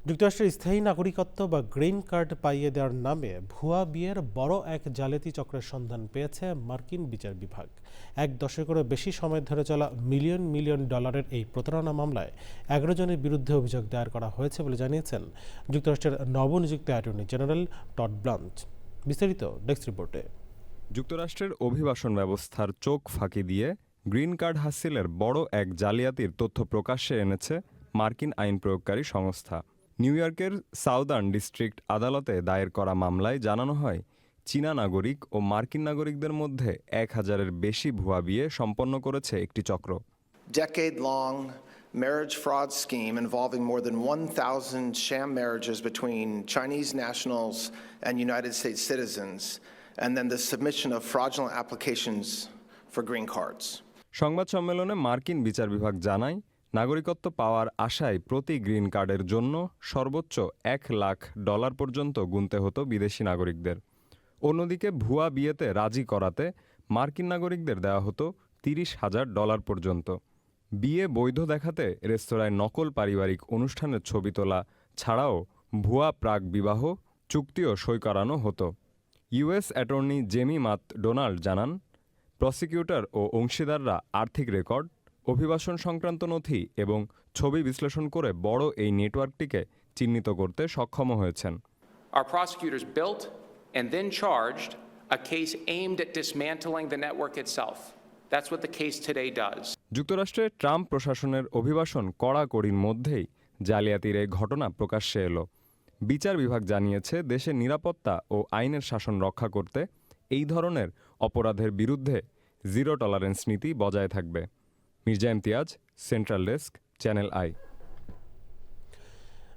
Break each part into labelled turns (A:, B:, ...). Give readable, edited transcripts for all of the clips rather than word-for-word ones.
A: যুক্তরাষ্ট্রের স্থায়ী নাগরিকত্ব বা গ্রিন কার্ড পাইয়ে দেওয়ার নামে ভুয়া বিয়ের বড় এক জালিয়াতি চক্রের সন্ধান পেয়েছে মার্কিন বিচার বিভাগ। এক দশকেরও বেশি সময় ধরে চলা মিলিয়ন মিলিয়ন ডলারের এই প্রতারণা মামলায় 11 জনের বিরুদ্ধে অভিযোগ দায়ের করা হয়েছে বলে জানিয়েছেন যুক্তরাষ্ট্রের নবনিযুক্ত অ্যাটর্নি জেনারেল টড ব্লাঞ্চ। বিস্তারিত ডেস্ক রিপোর্টে।
B: যুক্তরাষ্ট্রের অভিবাসন ব্যবস্থার চোখ ফাঁকি দিয়ে গ্রিন কার্ড হাসিলের বড় এক জালিয়াতির তথ্য প্রকাশ্যে এনেছে মার্কিন আইন প্রয়োগকারী সংস্থা। নিউ ইয়র্কের সাউদার্ন ডিস্ট্রিক্ট আদালতে দায়ের করা মামলায় জানানো হয়, চীনা নাগরিক ও মার্কিন নাগরিকদের মধ্যে 1000-এর বেশি ভুয়া বিয়ে সম্পন্ন করেছে একটি চক্র।
C: Decade-long marriage fraud scheme involving more than 1,000 sham marriages between Chinese nationals and United States citizens, and then the submission of fraudulent applications for green cards.
B: সংবাদ সম্মেলনে মার্কিন বিচার বিভাগ জানায়, নাগরিকত্ব পাওয়ার আশায় প্রতি গ্রিন কার্ডের জন্য সর্বোচ্চ $1,00,000 পর্যন্ত গুনতে হতো বিদেশি নাগরিকদের। অন্যদিকে ভুয়া বিয়েতে রাজি করাতে মার্কিন নাগরিকদের দেওয়া হতো $30,000 পর্যন্ত। বিয়ে বৈধ দেখাতে রেস্তোরাঁয় নকল পারিবারিক অনুষ্ঠানের ছবি তোলা ছাড়াও ভুয়া প্রাক বিবাহ চুক্তিও সই করানো হতো। ইউএস অ্যাটর্নি জেমি ম্যাকডোনাল্ড জানান, প্রসিকিউটর ও অংশীদাররা আর্থিক রেকর্ড, অভিবাসন সংক্রান্ত নথি এবং ছবি বিশ্লেষণ করে বড় এই নেটওয়ার্কটিকে চিহ্নিত করতে সক্ষম হয়েছেন।
D: Our prosecutors built and then charged a case aimed at dismantling the network itself. That's what the case today does.
B: যুক্তরাষ্ট্রে ট্রাম্প প্রশাসনের অভিবাসন কড়াকড়ির মধ্যেই জালিয়াতির এই ঘটনা প্রকাশ্যে এলো। বিচার বিভাগ জানিয়েছে, দেশের নিরাপত্তা ও আইনের শাসন রক্ষা করতে এই ধরনের অপরাধের বিরুদ্ধে জিরো টলারেন্স নীতি বজায় থাকবে। Mirza Imtiaz, central desk, channel I.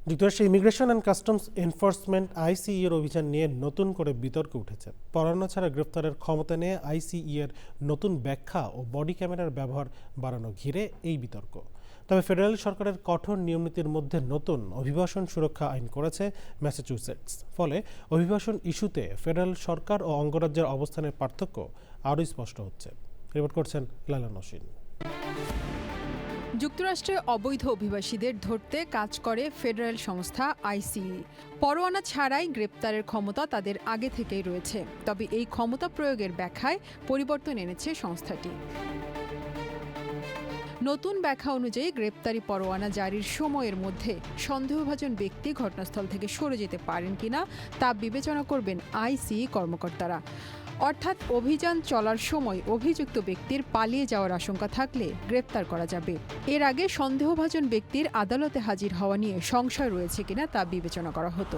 A: যুক্তরাষ্ট্রের immigration and customs enforcement ICE এর অভিযান নিয়ে নতুন করে বিতর্ক উঠেছে। পরোয়ানা ছাড়া গ্রেফতারের ক্ষমতা নিয়ে আইসিই এর নতুন ব্যাখ্যা ও বডি ক্যামেরার ব্যবহার বাড়ানো ঘিরে এই বিতর্ক। তবে ফেডারেল সরকারের কঠোর নিয়মনীতির মধ্যে নতুন অভিবাসন সুরক্ষা আইন করেছে ম্যাসাচুসেটস। ফলে অভিবাসন ইস্যুতে ফেডারেল সরকার ও অঙ্গরাজ্যের অবস্থানের পার্থক্য আরও স্পষ্ট হচ্ছে। রিপোর্ট করছেন লায়লা নসীন।
E: যুক্তরাষ্ট্রে অবৈধ অভিবাসীদের ধরতে কাজ করে ফেডারেল সংস্থা আইসিই। পরোয়ানা ছাড়াই গ্রেপ্তারের ক্ষমতা তাদের আগে থেকেই রয়েছে, তবে এই ক্ষমতা প্রয়োগের ব্যাখ্যায় পরিবর্তন এনেছে সংস্থাটি। নতুন ব্যাখ্যা অনুযায়ী গ্রেপ্তারি পরোয়ানা জারির সময়ের মধ্যে সন্দেহভাজন ব্যক্তি ঘটনাস্থল থেকে সরে যেতে পারেন কিনা তা বিবেচনা করবেন আইসিই কর্মকর্তারা। অর্থাৎ অভিযান চলার সময় অভিযুক্ত ব্যক্তির পালিয়ে যাওয়ার আশঙ্কা থাকলে গ্রেপ্তার করা যাবে। এর আগে সন্দেহভাজন ব্যক্তির আদালতে হাজির হওয়া নিয়ে সংশয় রয়েছে কিনা তা বিবেচনা করা হতো।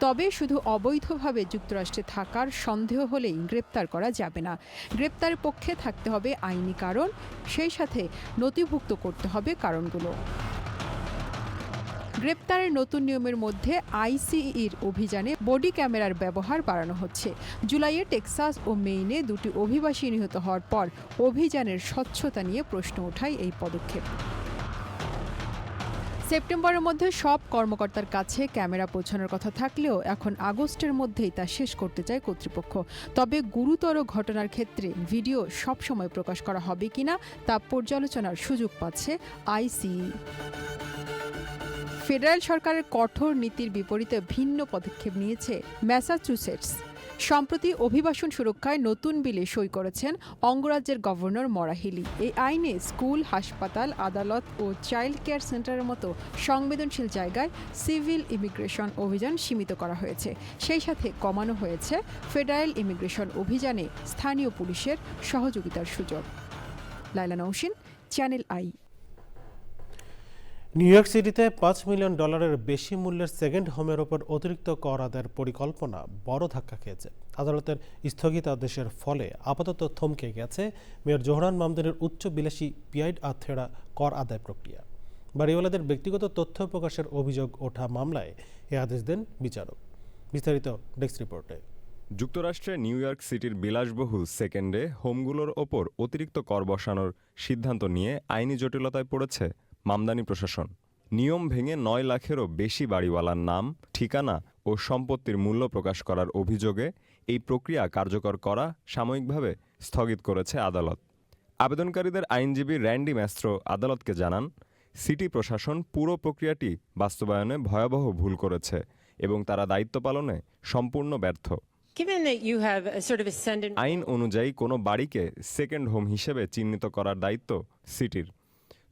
E: তবে শুধু অবৈধভাবে যুক্তরাষ্ট্রে থাকার সন্দেহ হলেই গ্রেপ্তার করা যাবে না। গ্রেপ্তারের পক্ষে থাকতে হবে আইনি কারণ, সেই সাথে নথিভুক্ত করতে হবে কারণগুলো। গ্রেপ্তারের নতুন নিয়মের মধ্যে আইসিইর অভিযানে বডি ক্যামেরার ব্যবহার বাড়ানো হচ্ছে। জুলাইয়ে টেক্সাস ও মেইনে 2টি অভিবাসী নিহত হওয়ার পর অভিযানের স্বচ্ছতা নিয়ে প্রশ্ন ওঠায় এই পদক্ষেপ। সেপ্টেম্বরের মধ্যে সব কর্মকর্তার কাছে ক্যামেরা পৌঁছানোর কথা থাকলেও এখন আগস্টের মধ্যেই তা শেষ করতে চায় কর্তৃপক্ষ। তবে গুরুতর ঘটনার ক্ষেত্রে ভিডিও সবসময় প্রকাশ করা হবে কিনা তা পর্যালোচনার সুযোগ পাচ্ছে আইসিই। ফেডারেল সরকারের কঠোর নীতির বিপরীতে ভিন্ন পদক্ষেপ নিয়েছে ম্যাসাচুসেটস। সম্প্রতি অভিবাসন সুরক্ষায় নতুন বিলে সই করেছেন অঙ্গরাজ্যের গভর্নর মরা হিলি। এই আইনে স্কুল, হাসপাতাল, আদালত ও চাইল্ড কেয়ার সেন্টারের মতো সংবেদনশীল জায়গায় সিভিল ইমিগ্রেশন অভিযান সীমিত করা হয়েছে। সেই সাথে কমানো হয়েছে ফেডারেল ইমিগ্রেশন অভিযানে স্থানীয় পুলিশের সহযোগিতার সুযোগ। Laila Nowshin, channel I.
A: New York সিটিতে $5 মিলিয়ন বেশি মূল্যের সেকেন্ড হোমের ওপর অতিরিক্ত কর আদায়ের পরিকল্পনা বড় ধাক্কা খেয়েছে। আদালতের স্থগিতাদেশের ফলে আপাতত থমকে গেছে মেয়র জোহরান মামদানির উচ্চ বিলাসী পিআইড আথেরা কর আদায় প্রক্রিয়া। বাড়িওয়ালাদের ব্যক্তিগত তথ্য প্রকাশের অভিযোগ ওঠা মামলায় এ আদেশ দেন বিচারক। বিস্তারিত ডেস্ক রিপোর্টে।
B: যুক্তরাষ্ট্রে নিউ ইয়র্ক সিটির বিলাসবহুল সেকেন্ডে হোমগুলোর ওপর অতিরিক্ত কর বসানোর সিদ্ধান্ত নিয়ে আইনি জটিলতায় পড়েছে মামদানি প্রশাসন। নিয়ম ভেঙে 9 লাখেরও বেশি বাড়িওয়ালার নাম, ঠিকানা ও সম্পত্তির মূল্য প্রকাশ করার অভিযোগে এই প্রক্রিয়া কার্যকর করা সাময়িকভাবে স্থগিত করেছে আদালত। আবেদনকারীদের আইনজীবী র্যান্ডি ম্যাস্ট্রো আদালতকে জানান, সিটি প্রশাসন পুরো প্রক্রিয়াটি বাস্তবায়নে ভয়াবহ ভুল করেছে এবং তারা দায়িত্ব পালনে সম্পূর্ণ ব্যর্থ।
F: Given that you have a sort of ascendant
B: আইন অনুযায়ী কোনো বাড়িকে সেকেন্ড হোম হিসেবে চিহ্নিত করার দায়িত্ব সিটির।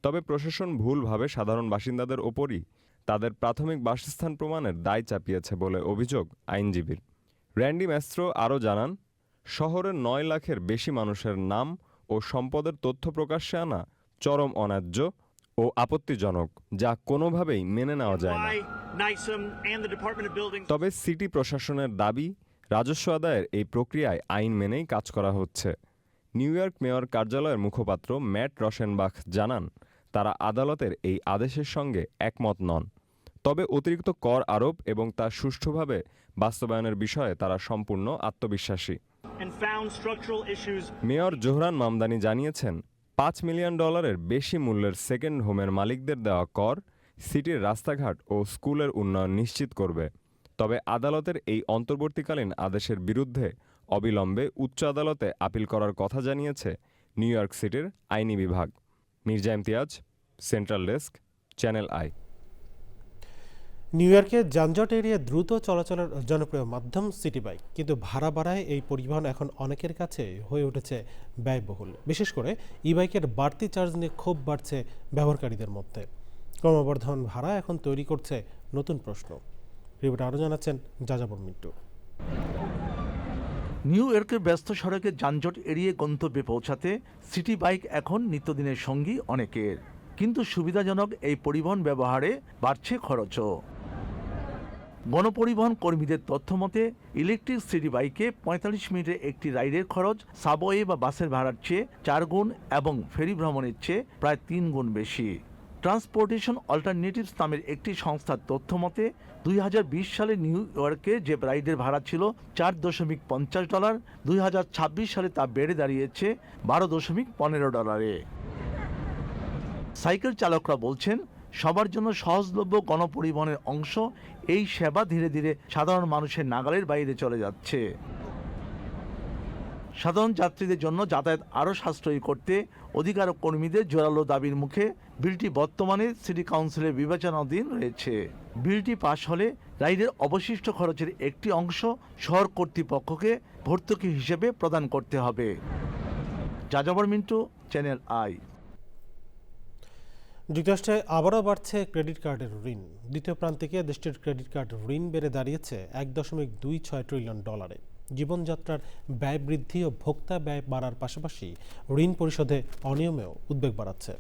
B: তবে প্রশাসন ভুলভাবে সাধারণ বাসিন্দাদের ওপরই তাদের প্রাথমিক বাসস্থান প্রমাণের দায় চাপিয়েছে বলে অভিযোগ আইনজীবীর। র্যান্ডি ম্যাস্ট্রো আরও জানান, শহরের 9 লাখের বেশি মানুষের নাম ও সম্পদের তথ্য প্রকাশ্যে আনা চরম অন্যায্য ও আপত্তিজনক, যা কোনোভাবেই মেনে নেওয়া যায় না। তবে সিটি প্রশাসনের দাবি, রাজস্ব আদায়ের এই প্রক্রিয়ায় আইন মেনেই কাজ করা হচ্ছে। নিউ ইয়র্ক মেয়র কার্যালয়ের মুখপাত্র ম্যাট রসেনবাখ জানান, তারা আদালতের এই আদেশের সঙ্গে একমত নন। তবে অতিরিক্ত কর আরোপ এবং তা সুষ্ঠুভাবে বাস্তবায়নের বিষয়ে তারা সম্পূর্ণ আত্মবিশ্বাসী। মেয়র জোহরান মামদানি জানিয়েছেন, $5 মিলিয়ন বেশি মূল্যের সেকেন্ড হোমের মালিকদের দেওয়া কর সিটির রাস্তাঘাট ও স্কুলের উন্নয়ন নিশ্চিত করবে। তবে আদালতের এই অন্তর্বর্তীকালীন আদেশের বিরুদ্ধে অবিলম্বে উচ্চ আদালতে আপিল করার কথা জানিয়েছে নিউ ইয়র্ক সিটির আইনি বিভাগ। Mirza Imtiaz, central desk, channel I.
A: New ইয়র্কে যানজট এড়িয়ে দ্রুত চলাচলের জনপ্রিয় মাধ্যম সিটি বাইক, কিন্তু ভাড়া বাড়ায় এই পরিবহন এখন অনেকের কাছে হয়ে উঠেছে ব্যয়বহুল। বিশেষ করে ই বাইকের বাড়তি চার্জ নিয়ে ক্ষোভ বাড়ছে ব্যবহারকারীদের মধ্যে। ক্রমবর্ধমান ভাড়া এখন তৈরি করছে নতুন প্রশ্ন। রিপোর্টে আরও জানাচ্ছেন যাযাবর মিন্টু।
G: নিউ ইয়র্কের ব্যস্ত সড়কে যানজট এড়িয়ে গন্তব্যে পৌঁছাতে সিটি বাইক এখন নিত্যদিনের সঙ্গী অনেকের, কিন্তু সুবিধাজনক এই পরিবহন ব্যবহারে বাড়ছে খরচও। গণপরিবহন কর্মীদের তথ্য মতে ইলেকট্রিক সিটি বাইকে 45 মিনিটের একটি রাইডের খরচ সাবওয়ে বা বাসের ভাড়ার চেয়ে 4 গুণ এবং ফেরি ভ্রমণের চেয়ে প্রায় 3 গুণ বেশি। ট্রান্সপোর্টেশন অল্টারনেটিভস নামের একটি সংস্থার তথ্য মতে 2020 সালে নিউ ইয়র্কে যে রাইডের ভাড়া ছিল $4.50, 2026 সালে তা বেড়ে দাঁড়িয়েছে $12.15। সাইকেল চালকরা বলছেন, সবার জন্য সহজলভ্য গণপরিবহনের অংশ এই সেবা ধীরে ধীরে সাধারণ মানুষের নাগালের বাইরে চলে যাচ্ছে। সাধারণ যাত্রীদের জন্য যাতায়াত আরও সাশ্রয়ী করতে অধিকার কর্মীদের জোরালো দাবির মুখে বিলটি বর্তমানে সিটি কাউন্সিলের বিবেচনাধীন রয়েছে। বিলটি পাশ হলে রাইডের অবশিষ্ট খরচের একটি অংশ শহর কর্তৃপক্ষকে ভর্তুকি হিসেবে প্রদান করতে হবে। যাযাবর মিন্টু, চ্যানেল আই।
A: যুক্তরাষ্ট্রে আবারও বাড়ছে ক্রেডিট কার্ডের ঋণ। দ্বিতীয় প্রান্তিকে দেশটির ক্রেডিট কার্ড ঋণ বেড়ে দাঁড়িয়েছে $1.26 ট্রিলিয়ন। জীবনযাত্রার ব্যয় বৃদ্ধি ও ভোক্তা ব্যয় বাড়ার পাশাপাশি ঋণ পরিশোধে অনিয়মেও উদ্বেগ বাড়াচ্ছে।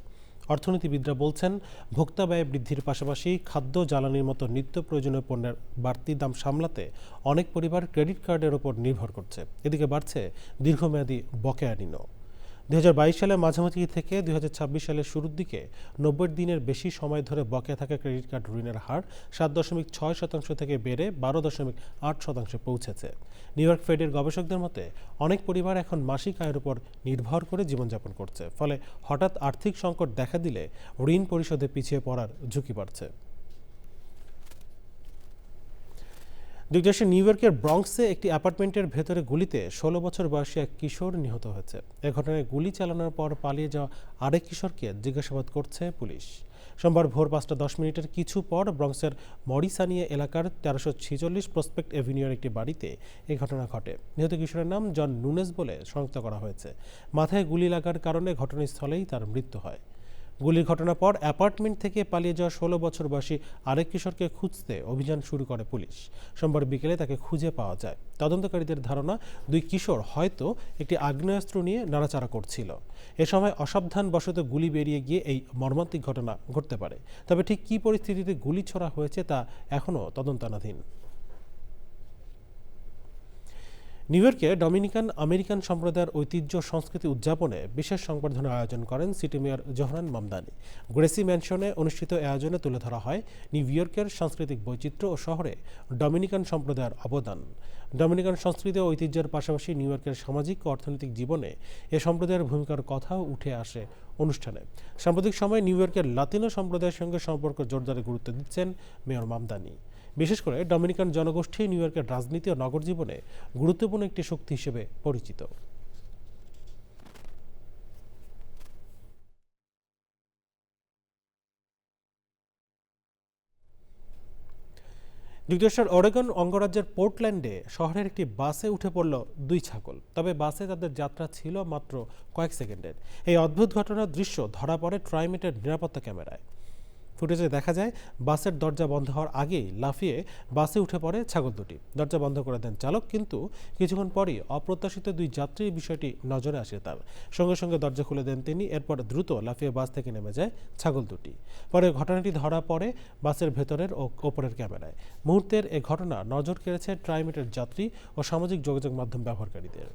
A: অর্থনীতিবিদরা বলছেন, ভোক্তা ব্যয় বৃদ্ধির পাশাপাশি খাদ্য, জ্বালানির মতো নিত্য প্রয়োজনীয় পণ্যের বাড়তি দাম সামলাতে অনেক পরিবার ক্রেডিট কার্ডের ওপর নির্ভর করছে। এদিকে বাড়ছে দীর্ঘমেয়াদী বকেয়া ঋণও। 2022 সালের মাঝামাঝি থেকে 2026 সালের শুরুর দিকে 90 দিনের বেশি সময় ধরে বকেয়া থাকা ক্রেডিট কার্ড ঋণের হার 7.6% থেকে বেড়ে 12.8% পৌঁছেছে। নিউ ইয়র্ক ফেডের গবেষকদের মতে, অনেক পরিবার এখন মাসিক আয়ের উপর নির্ভর করে জীবনযাপন করছে। ফলে হঠাৎ আর্থিক সংকট দেখা দিলে ঋণ পরিশোধে পিছিয়ে পড়ার ঝুঁকি বাড়ছে। যুক্তরাষ্ট্রের নিউ ইয়র্কের ব্রঙ্কসে একটি অ্যাপার্টমেন্টের ভেতরে গুলিতে 16 বছর বয়সী এক কিশোর নিহত হয়েছে। এ ঘটনায় গুলি চালানোর পর পালিয়ে যাওয়া আরেক কিশোরকে জিজ্ঞাসাবাদ করছে পুলিশ। সোমবার ভোর 5:10 কিছু পর ব্রঙ্কসের মরিসানিয়া এলাকার 1346 প্রসপেক্ট এভিনিউর একটি বাড়িতে এই ঘটনা ঘটে। নিহত কিশোরের নাম জন নুনেজ বলে শনাক্ত করা হয়েছে। মাথায় গুলি লাগার কারণে ঘটনাস্থলেই তার মৃত্যু হয়। গুলির ঘটনার পর অ্যাপার্টমেন্ট থেকে পালিয়ে যাওয়া 16 বছর বয়সী আরেক কিশোরকে খুঁজতে অভিযান শুরু করে পুলিশ। সোমবার বিকেলে তাকে খুঁজে পাওয়া যায়। তদন্তকারীদের ধারণা, 2 কিশোর হয়তো একটি আগ্নেয়াস্ত্র নিয়ে নাড়াচাড়া করছিল। এ সময় অসাবধানবশত গুলি বেরিয়ে গিয়ে এই মর্মান্তিক ঘটনা ঘটতে পারে। তবে ঠিক কী পরিস্থিতিতে গুলি ছোড়া হয়েছে তা এখনও তদন্তাধীন। নিউ ইয়র্কে ডমিনিকান আমেরিকান সম্প্রদায়ের ঐতিহ্য সংস্কৃতি উদযাপনে বিশেষ সংবর্ধনার আয়োজন করেন city mayor Zohran Mamdani. Gracie ম্যানশনে অনুষ্ঠিত আয়োজনে তুলে ধরা হয় নিউ ইয়র্কের সাংস্কৃতিক বৈচিত্র্য ও শহরে ডমিনিকান সম্প্রদায়ের অবদান। ডমিনিকান সংস্কৃতি ও ঐতিহ্যের পাশাপাশি নিউ ইয়র্কের সামাজিক ও অর্থনৈতিক জীবনে এ সম্প্রদায়ের ভূমিকার কথাও উঠে আসে অনুষ্ঠানে। সাম্প্রতিক সময়ে নিউ ইয়র্কের লাতিনো সম্প্রদায়ের সঙ্গে সম্পর্ক জোরদারে গুরুত্ব দিচ্ছেন মেয়র মামদানি। বিশেষ করে ডমিনিকান জনগোষ্ঠী নিউ ইয়র্কের রাজনীতি ও নগর জীবনে গুরুত্বপূর্ণ একটি শক্তি হিসেবে পরিচিত। যুক্তরাষ্ট্রের অরেগন অঙ্গরাজ্যের পোর্টল্যান্ডে শহরের একটি বাসে উঠে পড়ল 2 ছাগল। তবে বাসে তাদের যাত্রা ছিল মাত্র কয়েক সেকেন্ডের। এই অদ্ভুত ঘটনার দৃশ্য ধরা পড়ে ট্রাইমেটের নিরাপত্তা ক্যামেরায়। ফুটেজে দেখা যায় বাসের দরজা বন্ধ হওয়ার আগেই লাফিয়ে বাসে উঠে পড়ে ছাগল দুটি। দরজা বন্ধ করে দেন চালক, কিন্তু কিছুক্ষণ পরই অপ্রত্যাশিত 2 যাত্রীর বিষয়টি নজরে আসে তার। সঙ্গে সঙ্গে দরজা খুলে দেন তিনি। এরপর দ্রুত লাফিয়ে বাস থেকে নেমে যায় ছাগল দুটি। পরে ঘটনাটি ধরা পড়ে বাসের ভেতরের ও ওপরের ক্যামেরায়। মুহূর্তের এ ঘটনা নজর কেড়েছে ট্রাইমেটের যাত্রী ও সামাজিক যোগাযোগ মাধ্যম ব্যবহারকারীদের।